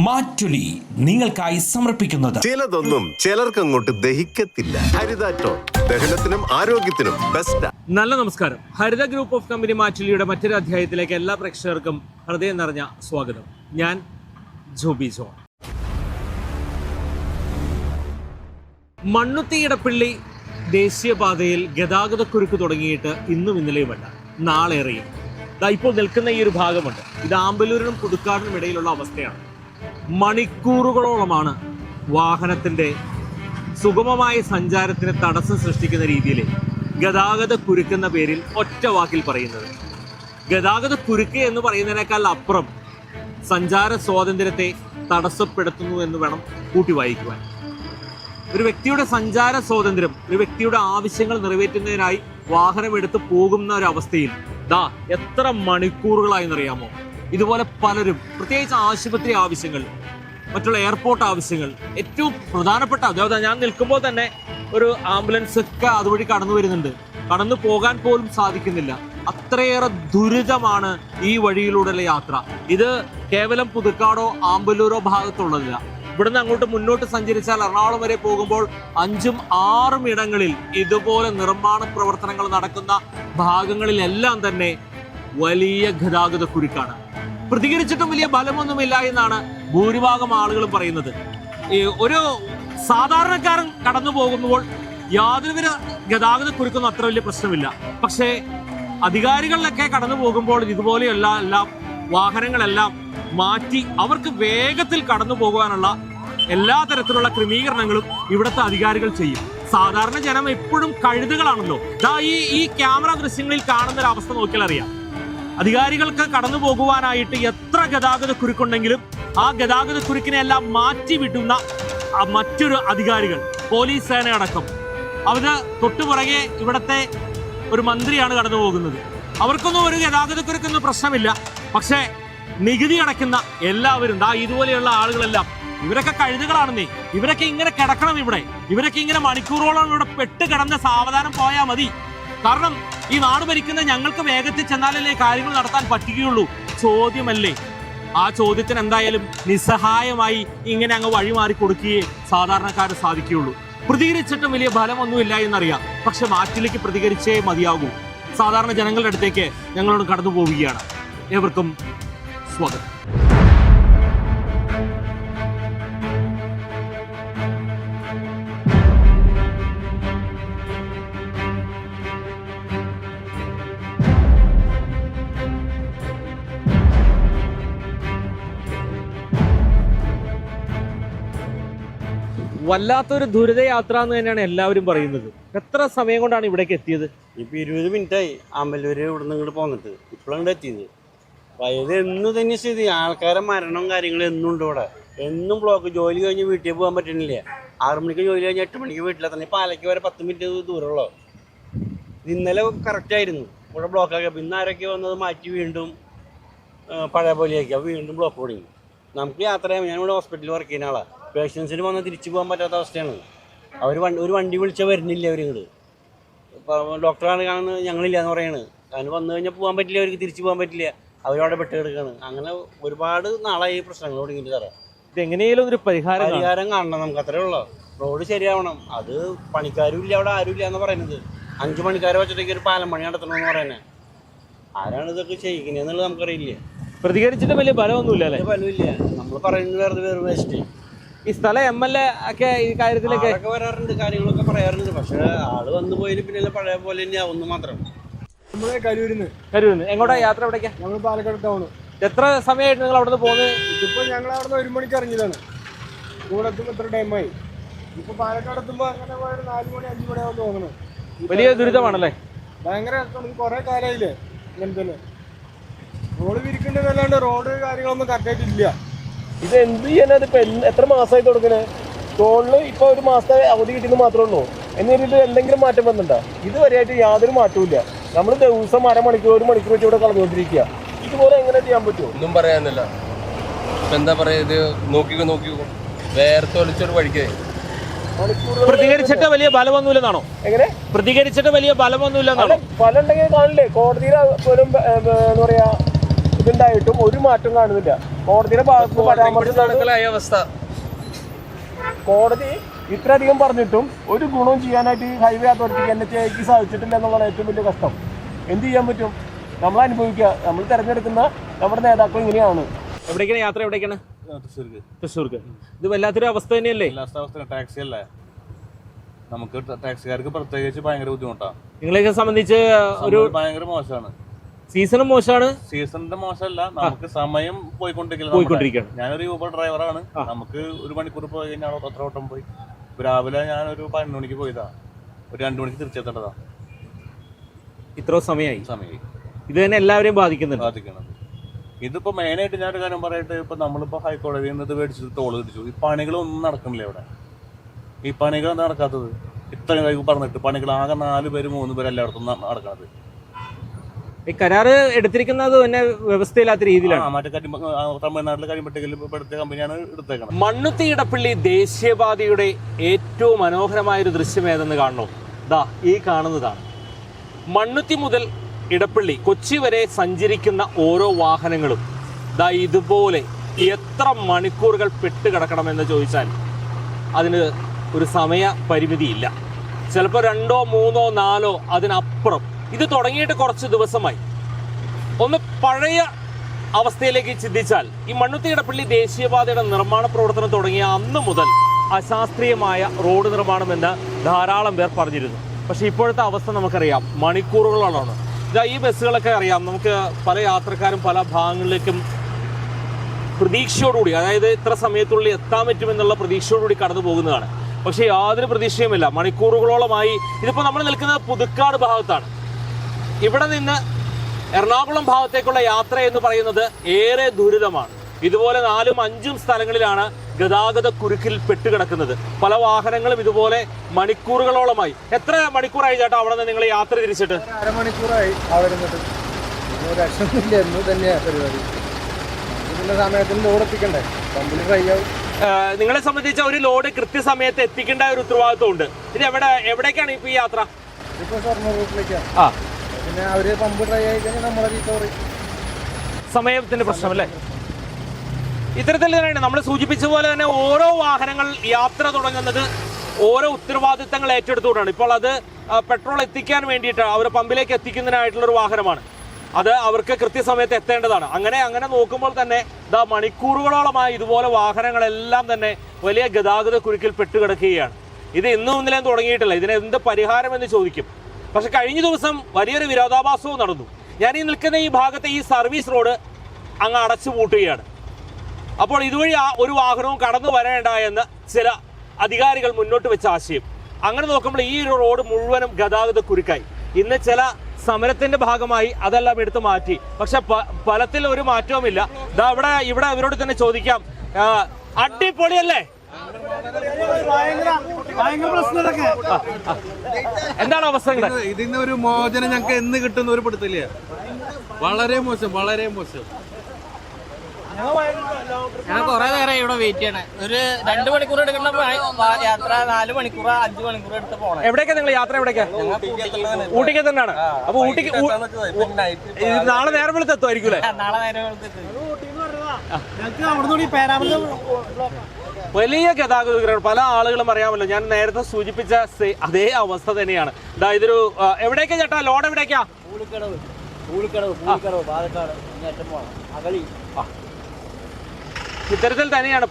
മാറ്റുലി നിങ്ങൾക്കായി സമർപ്പിക്കുന്നത് ചിലതൊന്നും ചിലർക്കങ്ങോട്ട് ദഹിക്കത്തില്ല. ഹരിതാറ്റോ ദഹനത്തിനും ആരോഗ്യത്തിനും ബെസ്റ്റ്. നല്ല നമസ്കാരം. ഹരിത ഗ്രൂപ്പ് ഓഫ് കമ്പനി മാറ്റുലിയുടെ മറ്റൊരു അധ്യായത്തിലേക്ക് എല്ലാ പ്രേക്ഷകർക്കും ഹൃദയം നിറഞ്ഞ സ്വാഗതം. ഞാൻ ജോബി ജോ. മണ്ണുത്തി ഇടപ്പള്ളി ദേശീയപാതയിൽ ഗതാഗതക്കുരുക്ക് തുടങ്ങിയിട്ട് ഇന്നും ഇന്നലെയുമല്ല, നാളേറെയും. ഇപ്പോൾ നിൽക്കുന്ന ഈ ഒരു ഭാഗമുണ്ട്, ഇത് ആമ്പലൂരിനും പുതുക്കാടിനും ഇടയിലുള്ള അവസ്ഥയാണ്. മണിക്കൂറുകളോളമാണ് വാഹനത്തിൻ്റെ സുഗമമായ സഞ്ചാരത്തിന് തടസ്സം സൃഷ്ടിക്കുന്ന രീതിയിൽ ഗതാഗത കുരുക്കെന്ന പേരിൽ ഒറ്റ വാക്കിൽ പറയുന്നത്. ഗതാഗത കുരുക്ക് എന്ന് പറയുന്നതിനേക്കാൾ അപ്പുറം സഞ്ചാര സ്വാതന്ത്ര്യത്തെ തടസ്സപ്പെടുത്തുന്നു എന്ന് വേണം കൂട്ടി വായിക്കുവാൻ. ഒരു വ്യക്തിയുടെ സഞ്ചാര സ്വാതന്ത്ര്യം, ഒരു വ്യക്തിയുടെ ആവശ്യങ്ങൾ നിറവേറ്റുന്നതിനായി വാഹനമെടുത്ത് പോകുന്ന ഒരു അവസ്ഥയിൽ എത്ര മണിക്കൂറുകളായെന്നറിയാമോ? ഇതുപോലെ പലരും, പ്രത്യേകിച്ച് ആശുപത്രി ആവശ്യങ്ങൾ, മറ്റുള്ള എയർപോർട്ട് ആവശ്യങ്ങൾ, ഏറ്റവും പ്രധാനപ്പെട്ട, അതായത് ഞാൻ നിൽക്കുമ്പോൾ തന്നെ ഒരു ആംബുലൻസ് ഒക്കെ അതുവഴി കടന്നു വരുന്നുണ്ട്, കടന്നു പോകാൻ പോലും സാധിക്കുന്നില്ല. അത്രയേറെ ദുരിതമാണ് ഈ വഴിയിലൂടെയുള്ള യാത്ര. ഇത് കേവലം പുതുക്കാടോ ആമ്പലൂരോ ഭാഗത്തുള്ളതില്ല. ഇവിടുന്ന് അങ്ങോട്ട് മുന്നോട്ട് സഞ്ചരിച്ചാൽ എറണാകുളം വരെ പോകുമ്പോൾ 5ഉം 6ഉം ഇടങ്ങളിൽ ഇതുപോലെ നിർമ്മാണ പ്രവർത്തനങ്ങൾ നടക്കുന്ന ഭാഗങ്ങളിലെല്ലാം തന്നെ വലിയ ഗതാഗത കുരുക്കാണ്. പ്രതികരിച്ചിട്ടും വലിയ ഫലമൊന്നുമില്ല എന്നാണ് ഭൂരിഭാഗം ആളുകളും പറയുന്നത്. ഒരു സാധാരണക്കാരൻ കടന്നു പോകുമ്പോൾ യാതൊരുവിധ ഗതാഗത കുരുക്കൊന്നും അത്ര വലിയ പ്രശ്നമില്ല. പക്ഷേ അധികാരികളിലൊക്കെ കടന്നു പോകുമ്പോൾ ഇതുപോലെയുള്ള എല്ലാം വാഹനങ്ങളെല്ലാം മാറ്റി അവർക്ക് വേഗത്തിൽ കടന്നു പോകുവാനുള്ള എല്ലാ തരത്തിലുള്ള ക്രമീകരണങ്ങളും ഇവിടുത്തെ അധികാരികൾ ചെയ്യും. സാധാരണ ജനം എപ്പോഴും കഴുതുകളാണല്ലോ. ഈ ക്യാമറ ദൃശ്യങ്ങളിൽ കാണുന്ന ഒരു അവസ്ഥ നോക്കിയാൽ അറിയാം. അധികാരികൾക്ക് കടന്നു പോകുവാനായിട്ട് എത്ര ഗതാഗത കുരുക്കുണ്ടെങ്കിലും ആ ഗതാഗത കുരുക്കിനെ എല്ലാം മാറ്റി വിട്ടുന്ന മറ്റൊരു അധികാരികൾ, പോലീസ് സേനയടക്കം, അവര് തൊട്ടുപുറകെ ഇവിടുത്തെ ഒരു മന്ത്രിയാണ് കടന്നു പോകുന്നത്. അവർക്കൊന്നും ഒരു ഗതാഗത കുരുക്കൊന്നും പ്രശ്നമില്ല. പക്ഷേ നികുതി അടയ്ക്കുന്ന എല്ലാവരും, ഇതുപോലെയുള്ള ആളുകളെല്ലാം, ഇവരൊക്കെ കഴുതുകളാണെന്നേ. ഇവരൊക്കെ ഇങ്ങനെ കിടക്കണം ഇവിടെ, ഇവരൊക്കെ ഇങ്ങനെ മണിക്കൂറോളം ഇവിടെ പെട്ട് കിടന്ന് സാവധാനം പോയാൽ മതി. കാരണം ഈ നാട് ഭരിക്കുന്ന ഞങ്ങൾക്ക് വേഗത്തിൽ ചെന്നാലല്ലേ കാര്യങ്ങൾ നടത്താൻ പറ്റുകയുള്ളൂ. ചോദ്യമല്ലേ? ആ ചോദ്യത്തിന് എന്തായാലും നിസ്സഹായമായി ഇങ്ങനെ അങ്ങ് വഴിമാറി കൊടുക്കുകയേ സാധാരണക്കാർ സാധിക്കുകയുള്ളൂ. പ്രതികരിച്ചിട്ടും വലിയ ഫലമൊന്നുമില്ല എന്നറിയാം. പക്ഷെ മാറ്റിലേക്ക് പ്രതികരിച്ചേ മതിയാകൂ. സാധാരണ ജനങ്ങളുടെ അടുത്തേക്ക് ഞങ്ങളോട് കടന്നു പോവുകയാണ്. ഏവർക്കും സ്വാഗതം. വല്ലാത്തൊരു ദുരിതയാത്ര എന്ന് തന്നെയാണ് എല്ലാവരും പറയുന്നത്. എത്ര സമയം കൊണ്ടാണ് ഇവിടേക്ക് എത്തിയത്? ഇപ്പം 20 മിനിറ്റായി ആമ്പല്ലൂര് ഇവിടെ നിന്ന് ഇങ്ങോട്ട് പോന്നിട്ട്. ഇപ്പോഴാണ് എത്തിയത്. ഇത് എന്നും തന്നെ സ്ഥിതി. ആൾക്കാരെ മരണവും കാര്യങ്ങളും എന്നും ഉണ്ട് ഇവിടെ. എന്നും ബ്ലോക്ക്. ജോലി കഴിഞ്ഞ് വീട്ടിൽ പോകാൻ പറ്റണില്ല. 6 മണിക്ക് ജോലി കഴിഞ്ഞ് 8 മണിക്ക് വീട്ടിലെത്തണം. പാലയ്ക്ക് വരെ 10 മിനിറ്റ് ദൂരമുള്ളൂ. ഇന്നലെ കറക്റ്റായിരുന്നു ഇവിടെ ബ്ലോക്കാക്കി. ഇന്ന് ആരൊക്കെ വന്നത് മാറ്റി വീണ്ടും പഴയ പോലെയാക്കി. അപ്പോൾ വീണ്ടും ബ്ലോക്ക് തുടങ്ങി. നമുക്ക് യാത്ര ചെയ്യാം. ഞാനിവിടെ ഹോസ്പിറ്റലിൽ വർക്ക് ചെയ്യുന്ന ആളാണ്. പേഷ്യൻസിന് വന്ന് തിരിച്ചു പോകാൻ പറ്റാത്ത അവസ്ഥയാണ്. ഒരു വണ്ടി വിളിച്ചാൽ വരുന്നില്ല അവരിങ്ങോട്ട്. ഇപ്പോൾ ഡോക്ടറാണ് കാണുന്നത്, ഞങ്ങളില്ല എന്ന് പറയുന്നത്. അതിന് വന്നു കഴിഞ്ഞാൽ പോകാൻ പറ്റില്ല, അവർക്ക് തിരിച്ചു പോകാൻ പറ്റില്ല, അവരവിടെ പെട്ട് കിടക്കുകയാണ്. അങ്ങനെ ഒരുപാട് നാളായി പ്രശ്നങ്ങൾ തുടങ്ങിയിട്ട് തരാം. ഇതെങ്ങനെയും ഒരു പരിഹാരം കാണണം. നമുക്ക് അത്രേ ഉള്ളൂ. റോഡ് ശരിയാവണം. അത് പണിക്കാരും ഇല്ല, അവിടെ ആരും ഇല്ല എന്ന് പറയുന്നത്. 5 പണിക്കാരെ വെച്ചിട്ടേക്ക് ഒരു പാലം പണി നടത്തണമെന്ന് പറയുന്നത്. ആരാണ് ഇതൊക്കെ ചെയ്യിക്കുന്നതെന്നുള്ളത് നമുക്കറിയില്ല. പ്രതികരിച്ചിട്ട് വലിയ ഫലമൊന്നുമില്ല അല്ലേ? ഫലമില്ല. നമ്മൾ പറയുന്നത് വേറെ വേസ്റ്റ്. ഈ സ്ഥല MLA ഒക്കെ ഈ കാര്യത്തിലൊക്കെ വരാറുണ്ട്, കാര്യങ്ങളൊക്കെ പറയാറുണ്ട്. പക്ഷെ ആള് വന്നു പോയതിന് പിന്നെ പഴയ പോലെ തന്നെ ആവുന്നു മാത്രം. നമ്മള് കരൂരിന്ന്. എങ്ങോട്ടാ യാത്ര? എവിടേക്കാ? ഞങ്ങൾ പാലക്കാട് ടൗണ്. എത്ര സമയമായിട്ട് നിങ്ങൾ അവിടെ നിന്ന് പോകുന്നത്? ഇതിപ്പോ ഞങ്ങൾ അവിടെ നിന്ന് 1 മണിക്ക് ഇറങ്ങിയതാണ്. ഇവിടെ എത്തുമ്പോൾ എത്ര ടൈമായി? ഇപ്പൊ പാലക്കാട് എത്തുമ്പോ അങ്ങനെ 4 മണി 5 മണിയാവും തോന്നുന്നു. വലിയ ദുരിതമാണല്ലേ? ഭയങ്കര കുറെ കാലമായില്ലേ ഇങ്ങനെ തന്നെ. റോഡ് വിരിക്കേണ്ടതല്ലാണ്ട് റോഡ് കാര്യങ്ങളൊന്നും കറക്റ്റായിട്ടില്ല. ഇത് എന്ത് ചെയ്യാനാണ്? ഇപ്പൊ എത്ര മാസമായി തുടങ്ങുന്നത്? ടോളില് ഇപ്പൊ 1 മാസത്തെ അവധി കിട്ടിയെന്ന് മാത്രമേ ഉള്ളൂ. എന്നിട്ട് എന്തെങ്കിലും മാറ്റം വന്നിട്ടുണ്ടോ? ഇതുവരെയായിട്ട് യാതൊരു മാറ്റവും. നമ്മൾ ദിവസം 1/2 മണിക്കൂർ 1 മണിക്കൂർ വെച്ച് ഇവിടെ കളഞ്ഞുകൊണ്ടിരിക്കുക. ഇതുപോലെ എങ്ങനെ ചെയ്യാൻ പറ്റുമോ? ഒന്നും പറയാനില്ല. ഇപ്പൊ എന്താ പറയാ, ഇത് നോക്കിക്കോ വേർത്ത് ഒലിച്ചൊരു വഴിക്ക് പ്രതികരിച്ചിട്ട് വലിയ ഫലമൊന്നുമില്ലെന്നാണോ? എങ്ങനെ പ്രതികരിച്ചിട്ട് വലിയ ഫലമൊന്നുമില്ലെന്നാണോ? ഫലം ഉണ്ടെങ്കിൽ കാണില്ലേ? കോടതിയിൽ പോലും എന്താ പറയാ, ഇതുണ്ടായിട്ടും ഒരു മാറ്റം കാണുന്നില്ല. കോടതിയുടെ ഭാഗത്ത് നടക്കലായ അവസ്ഥ. കോടതി ഇത്രയധികം പറഞ്ഞിട്ടും ഒരു ഗുണവും ചെയ്യാനായിട്ട് ഹൈവേ അതോറിറ്റിക്ക് NHAIക്ക് സാധിച്ചിട്ടില്ല എന്നുള്ളതാണ് ഏറ്റവും വലിയ കഷ്ടം. എന്ത് ചെയ്യാൻ പറ്റും? നമ്മൾ അനുഭവിക്കുക. നമ്മൾ തിരഞ്ഞെടുക്കുന്ന നമ്മുടെ നേതാക്കൾ ഇങ്ങനെയാണ്. എവിടേക്കാണ് യാത്ര? എവിടേക്കാണ്? തൃശ്ശൂർക്ക്. ഇത് വല്ലാത്തൊരു അവസ്ഥ തന്നെയല്ലേ? ടാക്സി അല്ലേ, നമുക്ക് ടാക്സിക്കാർക്ക് പ്രത്യേകിച്ച് ഭയങ്കര ബുദ്ധിമുട്ടാണ്. നിങ്ങളെയൊക്കെ സംബന്ധിച്ച് ഒരു ഭയങ്കര മോശമാണ്. സീസണും മോശമാണ്. സീസണിന്റെ മോശമല്ല, നമുക്ക് സമയം പോയിക്കൊണ്ടിരിക്കുകയാണ്. ഞാനൊരു യൂബർ ഡ്രൈവറാണ്. നമുക്ക് 1 മണിക്കൂർ പോയി കഴിഞ്ഞാൽ അത്ര ഓട്ടം പോയി. രാവിലെ ഞാനൊരു 12 മണിക്ക് പോയതാ, ഒരു 2 മണിക്ക് തിരിച്ചെത്തേണ്ടതാ. ഇത്ര സമയമായി. ഇത് തന്നെ എല്ലാവരെയും ബാധിക്കുന്നുണ്ട്. ഇതിപ്പോ മെയിനായിട്ട് ഞാനൊരു കാര്യം പറയട്ടെ, ഇപ്പൊ നമ്മളിപ്പോ ഹൈക്കോടതിയിൽ നിന്ന് ഇത് മേടിച്ചത് ടോള് തിരിച്ചു. ഈ പണികളൊന്നും നടക്കണില്ല ഇവിടെ. ഈ പണികൾ എന്താ നടക്കാത്തത്? ഇത്രയും പറഞ്ഞിട്ട് പണികൾ ആകെ 4 പേര് 3 പേര് എല്ലായിടത്തും നടക്കുന്നത്. ഈ കരാറ് എടുത്തിരിക്കുന്നത് തന്നെ വ്യവസ്ഥയില്ലാത്ത രീതിയിലാണ്. മറ്റേ തമിഴ്നാട്ടിലെ കരിമ്പട്ടിയിൽ എടുത്ത കമ്പനിയാണ് എടുത്തേക്കുന്നത്. മണ്ണുത്തി ഇടപ്പള്ളി ദേശീയപാതയുടെ ഏറ്റവും മനോഹരമായ ഒരു ദൃശ്യം ഏതെന്ന് കാണണോ? ദാ ഈ കാണുന്നതാണ്. മണ്ണുത്തി മുതൽ ഇടപ്പള്ളി കൊച്ചി വരെ സഞ്ചരിക്കുന്ന ഓരോ വാഹനങ്ങളും ദാ ഇതുപോലെ എത്ര മണിക്കൂറുകൾ പെട്ടുകിടക്കണമെന്ന് ചോദിച്ചാൽ അതിന് ഒരു സമയ പരിമിതിയില്ല. ചിലപ്പോൾ 2, 3, 4 അതിനപ്പുറം. ഇത് തുടങ്ങിയിട്ട് കുറച്ച് ദിവസമായി. ഒന്ന് പഴയ അവസ്ഥയിലേക്ക് ചിന്തിച്ചാൽ ഈ മണ്ണുത്തി ഇടപ്പള്ളി ദേശീയപാതയുടെ നിർമ്മാണ പ്രവർത്തനം തുടങ്ങിയ അന്ന് മുതൽ അശാസ്ത്രീയമായ റോഡ് നിർമ്മാണമെന്ന് ധാരാളം പേർ പറഞ്ഞിരുന്നു. പക്ഷേ ഇപ്പോഴത്തെ അവസ്ഥ നമുക്കറിയാം, മണിക്കൂറുകളാണ്. ഈ ബസ്സുകളൊക്കെ അറിയാം, നമുക്ക് പല യാത്രക്കാരും പല ഭാഗങ്ങളിലേക്കും പ്രതീക്ഷയോടുകൂടി, അതായത് ഇത്ര സമയത്തുള്ളിൽ എത്താൻ പറ്റുമെന്നുള്ള പ്രതീക്ഷയോടുകൂടി കടന്നു പോകുന്നതാണ്. പക്ഷേ യാതൊരു പ്രതീക്ഷയുമില്ല. മണിക്കൂറുകളോളമായി. ഇതിപ്പോൾ നമ്മൾ നിൽക്കുന്നത് പുതുക്കാട് ഭാഗത്താണ്. ഇവിടെ നിന്ന് എറണാകുളം ഭാഗത്തേക്കുള്ള യാത്ര എന്ന് പറയുന്നത് ഏറെ ദുരിതമാണ്. ഇതുപോലെ 4ഉം 5ഉം സ്ഥലങ്ങളിലാണ് ഗതാഗത കുരുക്കിൽ പെട്ടുകിടക്കുന്നത്. പല വാഹനങ്ങളും ഇതുപോലെ മണിക്കൂറുകളോളമായി. എത്ര മണിക്കൂറായി ചേട്ടാ അവിടെ നിന്ന് നിങ്ങൾ യാത്ര തിരിച്ചിട്ട്? അരമണിക്കൂറായി വരുന്നത്. രക്ഷമില്ല, എന്ന് തന്നെയാണ് പരിപാടി. ഇതിന്റെ സമയത്തിന് ലോഡ് എത്തിക്കണ്ടേ, കമ്പനി ഡ്രൈവ് ആവും. നിങ്ങളെ സംബന്ധിച്ച ഒരു ലോഡ് കൃത്യസമയത്ത് എത്തിക്കേണ്ട ഒരു ഉത്തരവാദിത്വം ഉണ്ട്. ഇത് എവിടേക്കാണ് ഇപ്പൊ ഈ യാത്ര? ഇപ്പൊ ഷൊർണൂർ റൂട്ടിലേക്കാണ്. പിന്നെ അവര് പമ്പ് ഡ്രൈവ് ആയി കഴിഞ്ഞാൽ നമ്മളെ റീകവറി. സമയത്തിന്റെ പ്രശ്നമല്ലേ? ഇത്തരത്തിൽ തന്നെയാണ് നമ്മൾ സൂചിപ്പിച്ച പോലെ തന്നെ ഓരോ വാഹനങ്ങൾ യാത്ര തുടങ്ങുന്നത് ഓരോ ഉത്തരവാദിത്തങ്ങൾ ഏറ്റെടുത്തുകൊണ്ടാണ്. ഇപ്പോൾ അത് പെട്രോൾ എത്തിക്കാൻ വേണ്ടിയിട്ട് അവർ പമ്പിലേക്ക് എത്തിക്കുന്നതിനായിട്ടുള്ളൊരു വാഹനമാണ്. അത് അവർക്ക് കൃത്യസമയത്ത് എത്തേണ്ടതാണ്. അങ്ങനെ നോക്കുമ്പോൾ തന്നെ മണിക്കൂറുകളോളമായി ഇതുപോലെ വാഹനങ്ങളെല്ലാം തന്നെ വലിയ ഗതാഗത കുരുക്കിൽ പെട്ടുകിടക്കുകയാണ്. ഇത് ഇന്നും ഇന്നലെയും തുടങ്ങിയിട്ടില്ല. ഇതിന് എന്ത് പരിഹാരമെന്ന് ചോദിക്കും. പക്ഷെ കഴിഞ്ഞ ദിവസം വലിയൊരു വിരോധാഭാസവും നടന്നു. ഞാൻ ഈ നിൽക്കുന്ന ഈ ഭാഗത്തെ ഈ സർവീസ് റോഡ് അങ്ങ് അടച്ചു പൂട്ടുകയാണ്. അപ്പോൾ ഇതുവഴി ഒരു വാഹനവും കടന്നു വരേണ്ട എന്ന് ചില അധികാരികൾ മുന്നോട്ട് വെച്ച ആശയം. അങ്ങനെ നോക്കുമ്പോൾ ഈ റോഡ് മുഴുവനും ഗതാഗത കുരുക്കായി. ഇന്ന് ചില സമരത്തിന്റെ ഭാഗമായി അതെല്ലാം എടുത്തു മാറ്റി. പക്ഷെ ഫലത്തിൽ ഒരു മാറ്റവുമില്ല. ഇവിടെ അവരോട് തന്നെ ചോദിക്കാം. അടിപൊളിയല്ലേ? എന്താണ് അവസ്ഥ? ഇതിന് ഒരു മോചനം ഞങ്ങൾക്ക് എന്ന് കിട്ടുന്ന ഒരു പിടുത്തില്ല. വളരെ മോശം, വളരെ മോശം. ഞാൻ കുറെ നേരം ഇവിടെ വെയിറ്റ് ചെയ്യണേ. ഒരു 2 മണിക്കൂർ എടുക്കുന്ന യാത്ര 4 മണിക്കൂർ 5 മണിക്കൂർ എടുത്ത് പോകണം. എവിടേക്കാ നിങ്ങൾ യാത്ര? എവിടേക്കാ? ഊട്ടിക്ക് തന്നെയാണ്. അപ്പൊ ഊട്ടിക്ക് നാളെ നേരം വെളുത്തെത്തുമായിരിക്കും അല്ലേ? നാളെ നേരം വെളുത്തെത്തും. വലിയ ഗതാഗത പല ആളുകളും അറിയാമല്ലോ. ഞാൻ നേരത്തെ സൂചിപ്പിച്ച അതേ അവസ്ഥ തന്നെയാണ്. ഇതൊരു എവിടേക്കാ ചേട്ടാ ലോഡ്? എവിടേക്കാ? ഇത്തരത്തിൽ തന്നെയാണ്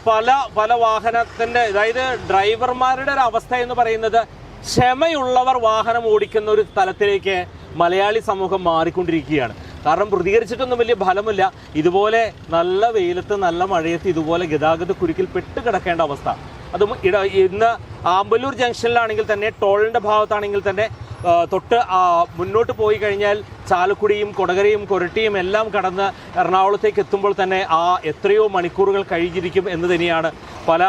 പല വാഹനത്തിന്റെ, അതായത് ഡ്രൈവർമാരുടെ ഒരു അവസ്ഥ എന്ന് പറയുന്നത് ക്ഷമയുള്ളവർ വാഹനം ഓടിക്കുന്ന ഒരു തലത്തിലേക്ക് മലയാളി സമൂഹം മാറിക്കൊണ്ടിരിക്കുകയാണ്. കാരണം പ്രതികരിച്ചിട്ടൊന്നും വലിയ ഫലമില്ല. ഇതുപോലെ നല്ല വെയിലത്ത് നല്ല മഴയത്ത് ഇതുപോലെ ഗതാഗത കുരുക്കിൽ പെട്ടുകിടക്കേണ്ട അവസ്ഥ. അതും ഇന്ന് ആമ്പല്ലൂർ ജംഗ്ഷനിലാണെങ്കിൽ തന്നെ, ടോളിൻ്റെ ഭാഗത്താണെങ്കിൽ തന്നെ തൊട്ട് മുന്നോട്ട് പോയി കഴിഞ്ഞാൽ ചാലക്കുടിയും കൊടകരയും കൊരട്ടിയും എല്ലാം കടന്ന് എറണാകുളത്തേക്ക് എത്തുമ്പോൾ തന്നെ എത്രയോ മണിക്കൂറുകൾ കഴിഞ്ഞിരിക്കും എന്ന് തന്നെയാണ് പല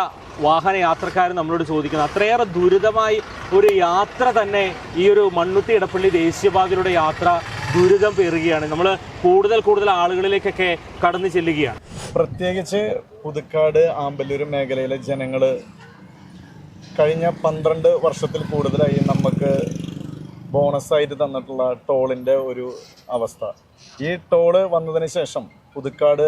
വാഹന യാത്രക്കാരും നമ്മളോട് ചോദിക്കുന്നത്. അത്രയേറെ ദുരിതമായി ഒരു യാത്ര തന്നെ ഈ ഒരു മണ്ണുത്തി ഇടപ്പള്ളി ദേശീയപാതയിലൂടെ യാത്ര ദുരിതം പേറുകയാണ്. നമ്മൾ കൂടുതൽ ആളുകളിലേക്കൊക്കെ കടന്നു ചെല്ലുകയാണ്. പ്രത്യേകിച്ച് പുതുക്കാട് ആമ്പല്ലൂർ മേഖലയിലെ ജനങ്ങൾ കഴിഞ്ഞ 12 വർഷത്തിൽ കൂടുതലായി നമുക്ക് ബോണസായിട്ട് തന്നിട്ടുള്ള ടോളിൻ്റെ ഒരു അവസ്ഥ. ഈ ടോള് വന്നതിന് ശേഷം പുതുക്കാട്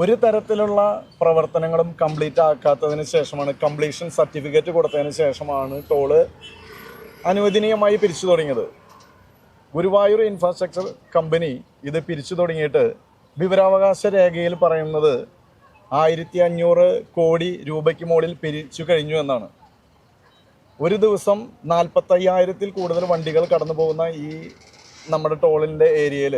ഒരു തരത്തിലുള്ള പ്രവർത്തനങ്ങളും കംപ്ലീറ്റ് ആക്കാത്തതിന് ശേഷമാണ്, കംപ്ലീഷൻ സർട്ടിഫിക്കറ്റ് കൊടുത്തതിന് ശേഷമാണ് ടോള് അനുവദനീയമായി പിരിച്ചു തുടങ്ങിയത്. ഗുരുവായൂർ ഇൻഫ്രാസ്ട്രക്ചർ കമ്പനി ഇത് പിരിച്ചു തുടങ്ങിയിട്ട് വിവരാവകാശ രേഖയിൽ പറയുന്നത് 1500 കോടി രൂപയ്ക്ക് മുകളിൽ പിരിച്ചു കഴിഞ്ഞു എന്നാണ്. ഒരു ദിവസം 45,000-ൽ കൂടുതൽ വണ്ടികൾ കടന്നു പോകുന്ന ഈ നമ്മുടെ ടോളിൻ്റെ ഏരിയയിൽ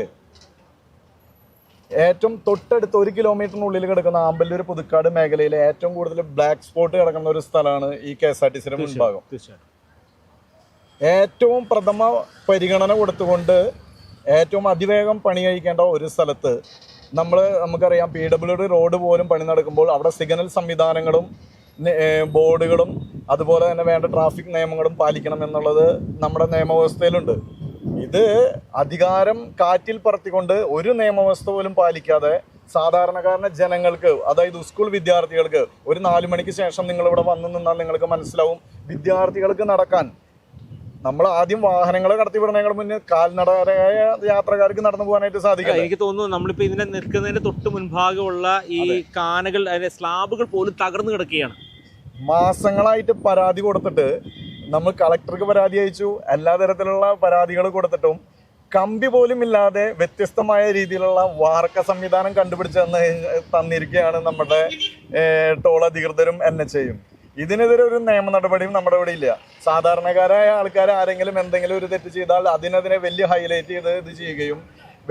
ഏറ്റവും തൊട്ടടുത്ത് 1 കിലോമീറ്ററിനുള്ളിൽ കിടക്കുന്ന ആമ്പല്ലൂർ പുതുക്കാട് മേഖലയിലെ ഏറ്റവും കൂടുതൽ ബ്ലാക്ക് സ്പോട്ട് കിടക്കുന്ന ഒരു സ്ഥലമാണ് ഈ KSRTCയുടെ മുൻഭാഗം. ഏറ്റവും പ്രഥമ പരിഗണന കൊടുത്തുകൊണ്ട് ഏറ്റവും അതിവേഗം പണി കഴിക്കേണ്ട ഒരു സ്ഥലത്ത് നമുക്കറിയാം, PWD റോഡ് പോലും പണി നടക്കുമ്പോൾ അവിടെ സിഗ്നൽ സംവിധാനങ്ങളും ബോർഡുകളും അതുപോലെ തന്നെ വേണ്ട ട്രാഫിക് നിയമങ്ങളും പാലിക്കണം എന്നുള്ളത് നമ്മുടെ നിയമവ്യവസ്ഥയിലുണ്ട്. ഇത് അധികാരം കാറ്റിൽ പറത്തിക്കൊണ്ട് ഒരു നിയമവ്യവസ്ഥ പോലും പാലിക്കാതെ സാധാരണക്കാരന ജനങ്ങൾക്ക്, അതായത് സ്കൂൾ വിദ്യാർത്ഥികൾക്ക്, ഒരു 4 മണിക്ക് ശേഷം നിങ്ങളിവിടെ വന്നു നിന്നാൽ നിങ്ങൾക്ക് മനസ്സിലാവും, വിദ്യാർത്ഥികൾക്ക് നടക്കാൻ നമ്മൾ ആദ്യം വാഹനങ്ങൾ കടത്തിവിടുന്നതിന് മുന്നേ കാൽനടയായ യാത്രക്കാർക്ക് നടന്നു പോകാനായിട്ട് സാധിക്കും. എനിക്ക് തോന്നുന്നു നമ്മളിപ്പോ ഇതിനെ നിൽക്കുന്നതിന് തൊട്ട് മുൻഭാഗമുള്ള ഈ കാനകൾ, അതിന്റെ സ്ലാബുകൾ പോലും തകർന്നു കിടക്കുകയാണ്. മാസങ്ങളായിട്ട് പരാതി കൊടുത്തിട്ട് നമ്മൾ കളക്ടർക്ക് പരാതി അയച്ചു, എല്ലാ തരത്തിലുള്ള പരാതികൾ കൊടുത്തിട്ടും കമ്പി പോലും ഇല്ലാതെ വ്യത്യസ്തമായ രീതിയിലുള്ള വാർക്ക സംവിധാനം കണ്ടുപിടിച്ച് തന്നിരിക്കുകയാണ് നമ്മുടെ ടോൾ അധികൃതരും NHAയും. ഇതിനെതിരെ ഒരു നിയമ നടപടിയും നമ്മുടെ ഇവിടെ ഇല്ല. സാധാരണക്കാരായ ആൾക്കാർ ആരെങ്കിലും എന്തെങ്കിലും ഒരു തെറ്റ് ചെയ്താൽ അതിനെ വലിയ ഹൈലൈറ്റ് ചെയ്ത് ഇത് ചെയ്യുകയും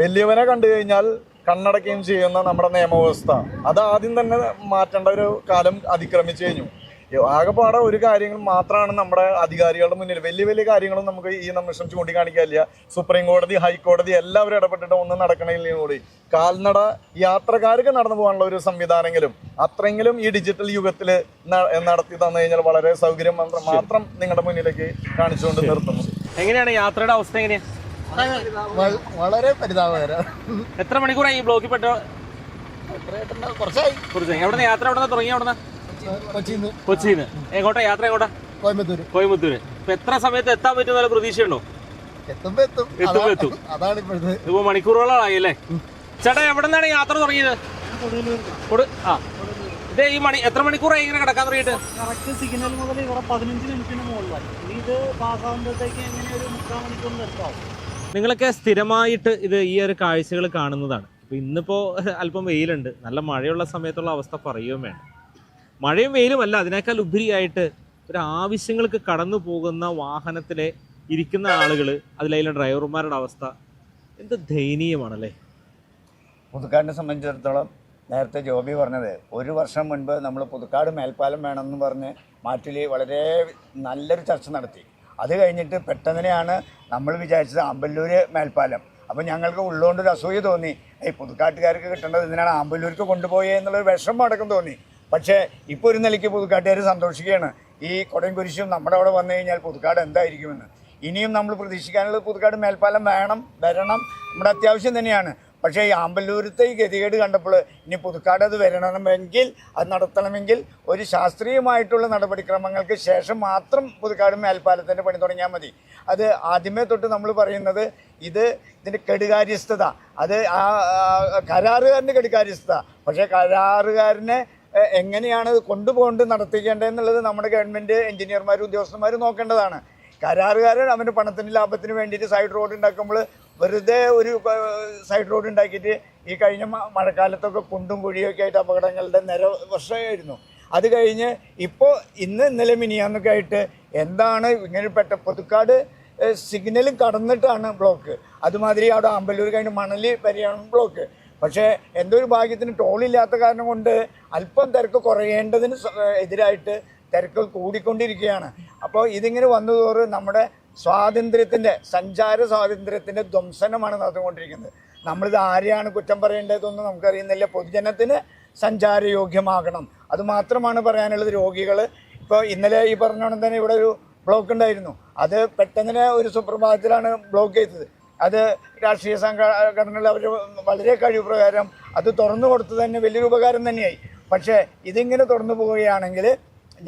വലിയവനെ കണ്ടു കഴിഞ്ഞാൽ കണ്ണടക്കുകയും ചെയ്യുന്ന നമ്മുടെ നിയമവ്യവസ്ഥ, അത് ആദ്യം തന്നെ മാറ്റേണ്ട ഒരു കാലം അതിക്രമിച്ചു കഴിഞ്ഞു. ആകെപ്പാടെ ഒരു കാര്യങ്ങൾ മാത്രമാണ് നമ്മുടെ അധികാരികളുടെ മുന്നിൽ, വലിയ കാര്യങ്ങളും നമുക്ക് ഈ നിമിഷം ചൂണ്ടിക്കാണിക്കാനില്ല. സുപ്രീം കോടതി, ഹൈക്കോടതി എല്ലാവരും ഇടപെട്ടിട്ട് ഒന്നും നടക്കണമെങ്കിലും കൂടി കാൽനട യാത്രക്കാർക്ക് നടന്നു പോകാനുള്ള ഒരു സംവിധാനമെങ്കിലും അത്രയെങ്കിലും ഈ ഡിജിറ്റൽ യുഗത്തിൽ നടത്തി തന്നു കഴിഞ്ഞാൽ വളരെ സൗകര്യം മാത്രം നിങ്ങളുടെ മുന്നിലേക്ക് കാണിച്ചുകൊണ്ട് നിർത്തുന്നു. എങ്ങനെയാണ് യാത്രയുടെ അവസ്ഥ? എങ്ങനെയാ? വളരെ പരിതാപകരം. എത്ര മണിക്കൂറായി ഈ ബ്ലോക്കിൽ പെട്ടോ? കുറച്ചായി. എവിടെ യാത്ര എവിടെ തുടങ്ങി? എവിടെ? കൊച്ചിന്ന്. എങ്ങോട്ടാ യാത്ര? എങ്ങോട്ടാ? കോയമ്പത്തൂര്. ഇപ്പൊ എത്ര സമയത്ത് എത്താൻ പറ്റുന്ന പ്രതീക്ഷയുണ്ടോ? എത്തും. അതാണ് ഇപ്പോഴത്തെ. ഇപ്പൊ മണിക്കൂറുകളായി അല്ലേ? ചേട്ടാ, എവിടെ നിന്നാണ് യാത്ര തുടങ്ങിയത്? ഇത് ഈ എത്ര മണിക്കൂറായി ഇങ്ങനെ കിടക്കാൻ തുടങ്ങിയിട്ട്? സിഗ്നൽ മുതൽ ഇവിടെ 15 മിനിറ്റിന് മുകളിലായി. ഇത് പാസ്സാകുമ്പോഴത്തേക്ക് എങ്ങനെ ഒരു 3/4 മണിക്കൂറിന് എടുത്താവും. നിങ്ങളൊക്കെ സ്ഥിരമായിട്ട് ഈ ഒരു കാഴ്ചകൾ കാണുന്നതാണ്. ഇപ്പൊ ഇന്നിപ്പോ അല്പം വെയിലുണ്ട്. നല്ല മഴയുള്ള സമയത്തുള്ള അവസ്ഥ പറയുകയും വേണ്ട. മഴയും വെയിലും അല്ല, അതിനേക്കാൾ ഉപരിയായിട്ട് ഒരു ആവശ്യങ്ങൾക്ക് കടന്നു പോകുന്ന വാഹനത്തിലെ ഇരിക്കുന്ന ആളുകൾ, അതിലെ ഡ്രൈവർമാരുടെ അവസ്ഥ എന്ത് ദയനീയമാണല്ലേ. പുതുക്കാടിനെ സംബന്ധിച്ചിടത്തോളം നേരത്തെ ജോബി പറഞ്ഞത്, 1 വർഷം മുൻപ് നമ്മൾ പുതുക്കാട് മേൽപ്പാലം വേണമെന്ന് പറഞ്ഞ് മാറ്റിൽ വളരെ നല്ലൊരു ചർച്ച നടത്തി. അത് കഴിഞ്ഞിട്ട് പെട്ടെന്നിനെയാണ് നമ്മൾ വിചാരിച്ചത് ആമ്പല്ലൂർ മേൽപ്പാലം. അപ്പോൾ ഞങ്ങൾക്ക് ഉള്ളുകൊണ്ടൊരു അസൂയ തോന്നി, പുതുക്കാട്ടുകാർക്ക് കിട്ടേണ്ടത് ഇതിനാണ് ആമ്പല്ലൂർക്ക് കൊണ്ടുപോയി എന്നുള്ളൊരു വിഷമം അടക്കം തോന്നി. പക്ഷേ ഇപ്പോൾ ഒരു നിലയ്ക്ക് പുതുക്കാട്ടുകാർ സന്തോഷിക്കുകയാണ്. ഈ കൊടയും കുരിശും നമ്മുടെ അവിടെ വന്നു കഴിഞ്ഞാൽ പുതുക്കാട് എന്തായിരിക്കുമെന്ന്. ഇനിയും നമ്മൾ പ്രതീക്ഷിക്കാനുള്ളത് പുതുക്കാട് മേൽപ്പാലം വരണം, നമ്മുടെ അത്യാവശ്യം തന്നെയാണ്. പക്ഷേ ഈ ആമ്പല്ലൂരത്തെ ഈ ഗതികേട് കണ്ടപ്പോൾ ഇനി പുതുക്കാട് അത് വരണമെങ്കിൽ, അത് നടത്തണമെങ്കിൽ ഒരു ശാസ്ത്രീയമായിട്ടുള്ള നടപടിക്രമങ്ങൾക്ക് ശേഷം മാത്രം പുതുക്കാട് മേൽപ്പാലത്തിൻ്റെ പണി തുടങ്ങിയാൽ മതി. അത് ആദ്യമേ തൊട്ട് നമ്മൾ പറയുന്നത് ഇതിൻ്റെ കെടുകാര്യസ്ഥത, അത് ആ കരാറുകാരൻ്റെ കെടുകാര്യസ്ഥത. പക്ഷേ കരാറുകാരനെ എങ്ങനെയാണ് കൊണ്ടുപോകേണ്ടത്, നടത്തിക്കേണ്ടതെന്നുള്ളത് നമ്മുടെ ഗവൺമെൻറ് എഞ്ചിനീയർമാരും ഉദ്യോഗസ്ഥന്മാരും നോക്കേണ്ടതാണ്. കരാറുകാരൻ അവൻ്റെ പണത്തിന് ലാഭത്തിന് വേണ്ടിയിട്ട് സൈഡ് റോഡ് ഉണ്ടാക്കുമ്പോൾ വെറുതെ ഒരു സൈഡ് റോഡ് ഉണ്ടാക്കിയിട്ട് ഈ കഴിഞ്ഞ മഴക്കാലത്തൊക്കെ കുണ്ടും കുഴിയൊക്കെ ആയിട്ട് അപകടങ്ങളുടെ വർഷമായിരുന്നു. അത് കഴിഞ്ഞ് ഇപ്പോൾ ഇന്നലെ മിനിയാന്നൊക്കെ ആയിട്ട് എന്താണ് ഇങ്ങനെ പുതുക്കാട് സിഗ്നലും കടന്നിട്ടാണ് ബ്ലോക്ക്. അതുമാതിരി അവിടെ ആമ്പല്ലൂർ കഴിഞ്ഞ് മണലി വരെയാണ് ബ്ലോക്ക്. പക്ഷേ എന്തോ ഒരു ഭാഗ്യത്തിന് ടോളില്ലാത്ത കാരണം കൊണ്ട് അല്പം തിരക്ക് കുറയേണ്ടതിന് എതിരായിട്ട് തിരക്കുകൾ കൂടിക്കൊണ്ടിരിക്കുകയാണ്. അപ്പോൾ ഇതിങ്ങനെ വന്നതോറും നമ്മുടെ സഞ്ചാര സ്വാതന്ത്ര്യത്തിൻ്റെ ധ്വംസനമാണ് നടന്നുകൊണ്ടിരിക്കുന്നത്. നമ്മളിത് ആരെയാണ് കുറ്റം പറയേണ്ടതെന്നൊന്നും നമുക്കറിയുന്നില്ല. പൊതുജനത്തിന് സഞ്ചാരയോഗ്യമാകണം, അതുമാത്രമാണ് പറയാനുള്ളത്. രോഗികൾ ഇപ്പോൾ ഇന്നലെ ഈ പറഞ്ഞോണം തന്നെ ഇവിടെ ഒരു ബ്ലോക്ക് ഉണ്ടായിരുന്നു. അത് പെട്ടെന്ന് ഒരു സുപ്രഭാതത്തിലാണ് ബ്ലോക്ക് ചെയ്തത്. അത് രാഷ്ട്രീയ സംഘടനകൾ അവർ വളരെ കഴിവുപ്രകാരം അത് തുറന്നു കൊടുത്തു തന്നെ വലിയൊരു ഉപകാരം തന്നെയായി. പക്ഷേ ഇതിങ്ങനെ തുറന്നു പോവുകയാണെങ്കിൽ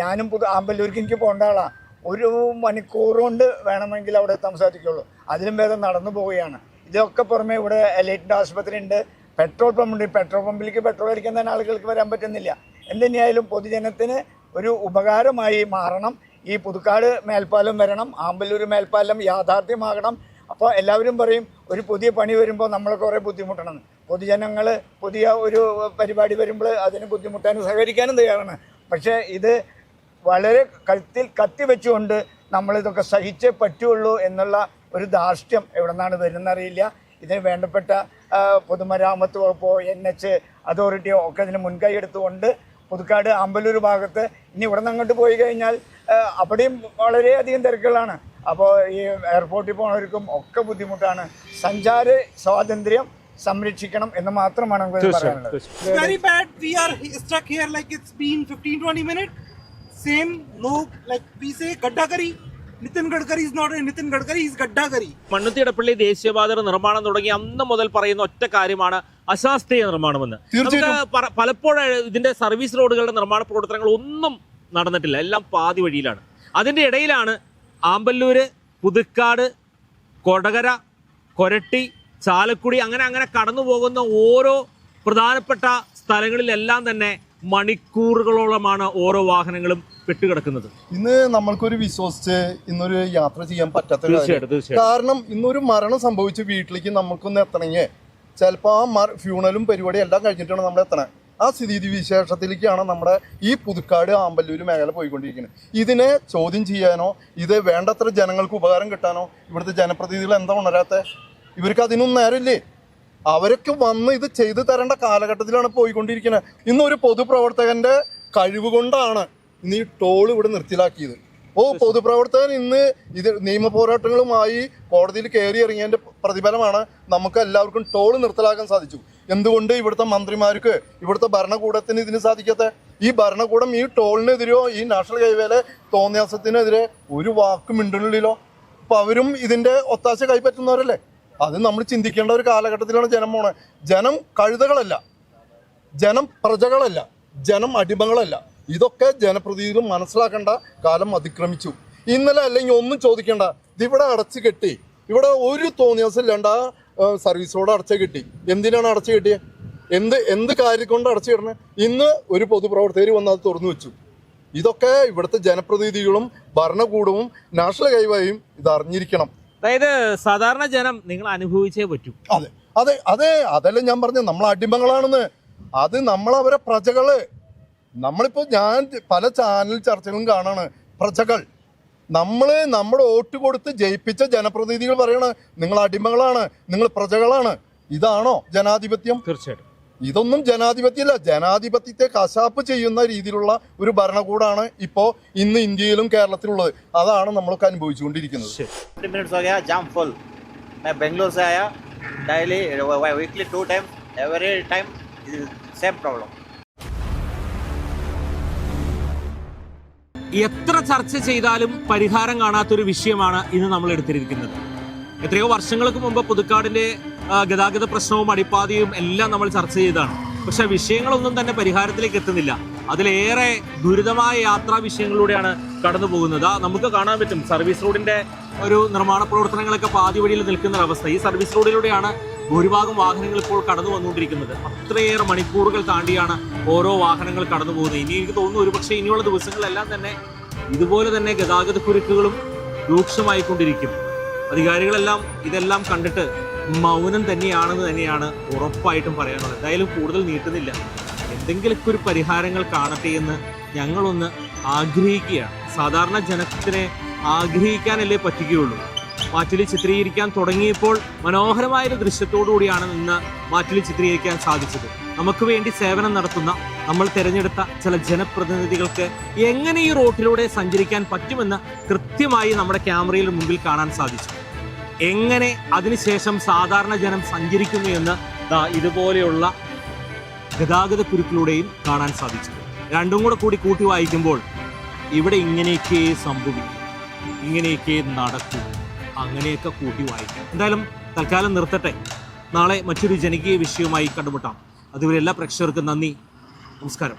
ഞാനും ആമ്പല്ലൂർക്ക് എനിക്ക് പോകേണ്ട ആളാണ്. 1 മണിക്കൂർ കൊണ്ട് വേണമെങ്കിൽ അവിടെ എത്താൻ സാധിക്കുള്ളൂ. അതിലും ഭേദം നടന്നു പോവുകയാണ്. ഇതൊക്കെ പുറമെ ഇവിടെ എലൈറ്റ് ആശുപത്രി ഉണ്ട്, പെട്രോൾ പമ്പുണ്ട്. പെട്രോൾ പമ്പിലേക്ക് പെട്രോൾ അടിക്കാൻ തന്നെ ആളുകൾക്ക് വരാൻ പറ്റുന്നില്ല. എന്തുതന്നെയായാലും പൊതുജനത്തിന് ഒരു ഉപകാരമായി മാറണം. ഈ പുതുക്കാട് മേൽപ്പാലം വരണം, ആമ്പല്ലൂർ മേൽപ്പാലം യാഥാർത്ഥ്യമാകണം. അപ്പോൾ എല്ലാവരും പറയും ഒരു പുതിയ പണി വരുമ്പോൾ നമ്മൾ കുറേ ബുദ്ധിമുട്ടണം. പൊതുജനങ്ങൾ പുതിയ ഒരു പരിപാടി വരുമ്പോൾ അതിന് ബുദ്ധിമുട്ടാനും സഹകരിക്കാനും തയ്യാറാണ്. പക്ഷേ ഇത് വളരെ കഴുത്തിൽ കത്തി വെച്ചുകൊണ്ട് നമ്മളിതൊക്കെ സഹിച്ചേ പറ്റുള്ളൂ എന്നുള്ള ഒരു ധാർഷ്ട്യം എവിടെ നിന്നാണ് വരുന്നറിയില്ല. ഇതിന് വേണ്ടപ്പെട്ട പൊതുമരാമത്ത് വകുപ്പോ NH അതോറിറ്റിയോ ഒക്കെ ഇതിന് മുൻകൈ എടുത്തുകൊണ്ട് പുതുക്കാട് ആമ്പല്ലൂർ ഭാഗത്ത് ഇനി ഇവിടെ നിന്ന് അങ്ങോട്ട് പോയി കഴിഞ്ഞാൽ അവിടെയും വളരെയധികം തിരക്കുകളാണ്. അപ്പോൾ ഈ എയർപോർട്ടിൽ പോകുന്നവർക്കും ഒക്കെ ബുദ്ധിമുട്ടാണ്. സഞ്ചാര സ്വാതന്ത്ര്യം സംരക്ഷിക്കണം എന്ന് മാത്രമാണ് നമുക്ക് പറയാനുള്ളത്. Very bad. We are stuck here like it's been 15-20 minutes. Same, no, like we say Gaddakari. Nitin Gadkari is not a Nitin Gadkari, he's Gaddakari. മണ്ണുത്തിയിടപ്പള്ളി ദേശീയപാത നിർമ്മാണം തുടങ്ങി അന്ന് മുതൽ പറയുന്ന ഒറ്റ കാര്യമാണ് അശാസ്ത്രീയ നിർമ്മാണമെന്ന്. നമുക്ക് പലപ്പോഴും ഇതിന്റെ സർവീസ് റോഡുകളുടെ നിർമ്മാണ പ്രവർത്തനങ്ങൾ ഒന്നും നടന്നിട്ടില്ല, എല്ലാം പാതി വഴിയിലാണ്. അതിന്റെ ഇടയിലാണ് ആമ്പല്ലൂര്, പുതുക്കാട്, കൊടകര, കൊരട്ടി, ചാലക്കുടി അങ്ങനെ കടന്നു പോകുന്ന ഓരോ പ്രധാനപ്പെട്ട സ്ഥലങ്ങളിലെല്ലാം തന്നെ മണിക്കൂറുകളോളമാണ് ഓരോ വാഹനങ്ങളും പെട്ടുകിടക്കുന്നത്. ഇന്ന് നമ്മൾക്കൊരു വിശ്വസിച്ച് ഇന്നൊരു യാത്ര ചെയ്യാൻ പറ്റാത്ത കാരണം ഇന്നൊരു മരണം സംഭവിച്ച വീട്ടിലേക്ക് നമുക്കൊന്ന് എത്തണമെങ്കിൽ ചിലപ്പോൾ ആ ഫ്യൂണലും പരിപാടി എല്ലാം കഴിഞ്ഞിട്ടാണ് നമ്മൾ എത്തണേ. ആ സ്ഥിതി വിശേഷത്തിലേക്കാണ് നമ്മുടെ ഈ പുതുക്കാട് ആമ്പല്ലൂർ മേഖല പോയിക്കൊണ്ടിരിക്കുന്നത്. ഇതിനെ ചോദ്യം ചെയ്യാനോ ഇത് വേണ്ടത്ര ജനങ്ങൾക്ക് ഉപകാരം കിട്ടാനോ ഇവിടുത്തെ ജനപ്രതിനിധികൾ എന്താ ഉണരാത്ത? ഇവർക്ക് അതിനൊന്നും നേരമില്ലേ? അവരൊക്കെ വന്ന് ഇത് ചെയ്തു തരേണ്ട കാലഘട്ടത്തിലാണ് പോയിക്കൊണ്ടിരിക്കുന്നത്. ഇന്നൊരു പൊതുപ്രവർത്തകന്റെ കഴിവ് കൊണ്ടാണ് ഇന്ന് ഈ ടോൾ ഇവിടെ നിർത്തിലാക്കിയത്. പൊതുപ്രവർത്തകൻ ഇന്ന് ഇത് നിയമ പോരാട്ടങ്ങളുമായി കോടതിയിൽ കയറി ഇറങ്ങിയതിന്റെ പ്രതിഫലമാണ് നമുക്ക് എല്ലാവർക്കും ടോൾ നിർത്തലാക്കാൻ സാധിച്ചു. എന്തുകൊണ്ട് ഇവിടുത്തെ മന്ത്രിമാർക്ക് ഇവിടുത്തെ ഭരണകൂടത്തിന് ഇതിന് സാധിക്കാത്ത? ഈ ഭരണകൂടം ഈ ടോളിനെതിരെയോ ഈ നാഷണൽ ഹൈവേയിലെ തോന്നിയാസത്തിനെതിരെ ഒരു വാക്കും മിണ്ടുന്നില്ലല്ലോ. അപ്പൊ അവരും ഇതിന്റെ ഒത്താശ കൈപ്പറ്റുന്നവരല്ലേ? അത് നമ്മൾ ചിന്തിക്കേണ്ട ഒരു കാലഘട്ടത്തിലാണ് ജനം പോണത്. ജനം കഴുതകളല്ല, ജനം പ്രജകളല്ല, ജനം അടിമകളല്ല. ഇതൊക്കെ ജനപ്രതിനിധികൾ മനസ്സിലാക്കേണ്ട കാലം അതിക്രമിച്ചു. ഇന്നലെ അല്ലെങ്കിൽ ഒന്നും ചോദിക്കേണ്ട, ഇതിവിടെ അടച്ചു കെട്ടി, ഇവിടെ ഒരു തോന്നിയാസം ഇല്ലാണ്ട് ആ സർവീസ് റോഡ് അടച്ചു കെട്ടി. എന്തിനാണ് അടച്ചു കെട്ടിയത്? എന്ത് കാര്യം കൊണ്ട് അടച്ചു കിടണേ? ഇന്ന് ഒരു പൊതുപ്രവർത്തകർ വന്ന് അത് തുറന്നു വെച്ചു. ഇതൊക്കെ ഇവിടുത്തെ ജനപ്രതിനിധികളും ഭരണകൂടവും നാഷണൽ ഹൈവേയും ഇത് അറിഞ്ഞിരിക്കണം. അതായത് സാധാരണ ജനം നിങ്ങൾ അനുഭവിച്ചേ പറ്റൂ. അതെ അതെ അതെ അതല്ല ഞാൻ പറഞ്ഞത്, നമ്മൾ അടിമകളാണെന്ന്. അത് നമ്മളവരെ പ്രജകള്. നമ്മളിപ്പോൾ ഞാൻ പല ചാനൽ ചർച്ചകളും കാണാണ്. പ്രജകൾ നമ്മുടെ വോട്ട് കൊടുത്ത് ജയിപ്പിച്ച ജനപ്രതിനിധികൾ പറയണ നിങ്ങൾ അടിമകളാണ്, നിങ്ങൾ പ്രജകളാണ്. ഇതാണോ ജനാധിപത്യം? തീർച്ചയായിട്ടും ഇതൊന്നും ജനാധിപത്യമല്ല. ജനാധിപത്യത്തെ കശാപ്പ് ചെയ്യുന്ന രീതിയിലുള്ള ഒരു ഭരണകൂടമാണ് ഇപ്പോൾ ഇന്ന് ഇന്ത്യയിലും കേരളത്തിലുള്ളത്. അതാണ് നമ്മളൊക്കെ അനുഭവിച്ചുകൊണ്ടിരിക്കുന്നത്. जाम फुल मैं बेंगलोर से आया, daily weekly 2 time, every time same problem. എത്ര ചർച്ച ചെയ്താലും പരിഹാരം കാണാത്തൊരു വിഷയമാണ് ഇന്ന് നമ്മൾ എടുത്തിരിക്കുന്നത്. എത്രയോ വർഷങ്ങൾക്ക് മുമ്പ് പുതുക്കാടിന്റെ ഗതാഗത പ്രശ്നവും അടിപ്പാതയും എല്ലാം നമ്മൾ ചർച്ച ചെയ്തതാണ്. പക്ഷെ വിഷയങ്ങളൊന്നും തന്നെ പരിഹാരത്തിലേക്ക് എത്തുന്നില്ല. അതിലേറെ ദുരിതമായ യാത്രാ വിഷയങ്ങളിലൂടെയാണ് കടന്നു പോകുന്നത്. നമുക്ക് കാണാൻ പറ്റും സർവീസ് റോഡിന്റെ ഒരു നിർമ്മാണ പ്രവർത്തനങ്ങളൊക്കെ പാതി വഴിയിൽ നിൽക്കുന്ന അവസ്ഥ. ഈ സർവീസ് റോഡിലൂടെയാണ് ഭൂരിഭാഗം വാഹനങ്ങൾ ഇപ്പോൾ കടന്നു വന്നുകൊണ്ടിരിക്കുന്നത്. അത്രയേറെ മണിക്കൂറുകൾ താണ്ടിയാണ് ഓരോ വാഹനങ്ങൾ കടന്നു പോകുന്നത്. ഇനി എനിക്ക് തോന്നുന്നു ഒരുപക്ഷെ ഇനിയുള്ള ദിവസങ്ങളിലെല്ലാം തന്നെ ഇതുപോലെ തന്നെ ഗതാഗത കുരുക്കുകളും രൂക്ഷമായിക്കൊണ്ടിരിക്കും. അധികാരികളെല്ലാം ഇതെല്ലാം കണ്ടിട്ട് മൗനം തന്നെയാണ് ഉറപ്പായിട്ടും പറയാനുള്ളത്. എന്തായാലും കൂടുതൽ നീട്ടുന്നില്ല, എന്തെങ്കിലുമൊക്കെ ഒരു പരിഹാരങ്ങൾ കാണട്ടെ എന്ന് ഞങ്ങളൊന്ന് ആഗ്രഹിക്കുകയാണ്. സാധാരണ ജനത്തിനെ ആഗ്രഹിക്കാനല്ലേ പറ്റുകയുള്ളൂ. മാറ്റുലി ചിത്രീകരിക്കാൻ തുടങ്ങിയപ്പോൾ മനോഹരമായൊരു ദൃശ്യത്തോടു കൂടിയാണ് ഇന്ന് മാറ്റുലി ചിത്രീകരിക്കാൻ സാധിച്ചത്. നമുക്ക് വേണ്ടി സേവനം നടത്തുന്ന നമ്മൾ തിരഞ്ഞെടുത്ത ചില ജനപ്രതിനിധികൾക്ക് എങ്ങനെ ഈ റോട്ടിലൂടെ സഞ്ചരിക്കാൻ പറ്റുമെന്ന് കൃത്യമായി നമ്മുടെ ക്യാമറയിൽ മുമ്പിൽ കാണാൻ സാധിച്ചു. എങ്ങനെ അതിനുശേഷം സാധാരണ ജനം സഞ്ചരിക്കുന്നു എന്ന് ഇതുപോലെയുള്ള ഗതാഗത കുരുക്കിലൂടെയും കാണാൻ സാധിച്ചു. രണ്ടും കൂടി കൂട്ടി വായിക്കുമ്പോൾ ഇവിടെ ഇങ്ങനെയൊക്കെ സംഭവിക്കും, ഇങ്ങനെയൊക്കെ നടക്കും, അങ്ങനെയൊക്കെ കൂട്ടി വായിക്കാം. എന്തായാലും തൽക്കാലം നിർത്തട്ടെ. നാളെ മറ്റൊരു ജനകീയ വിഷയവുമായി കണ്ടുമുട്ടാം. അതുവരെ എല്ലാ പ്രേക്ഷകർക്കും നന്ദി, നമസ്കാരം.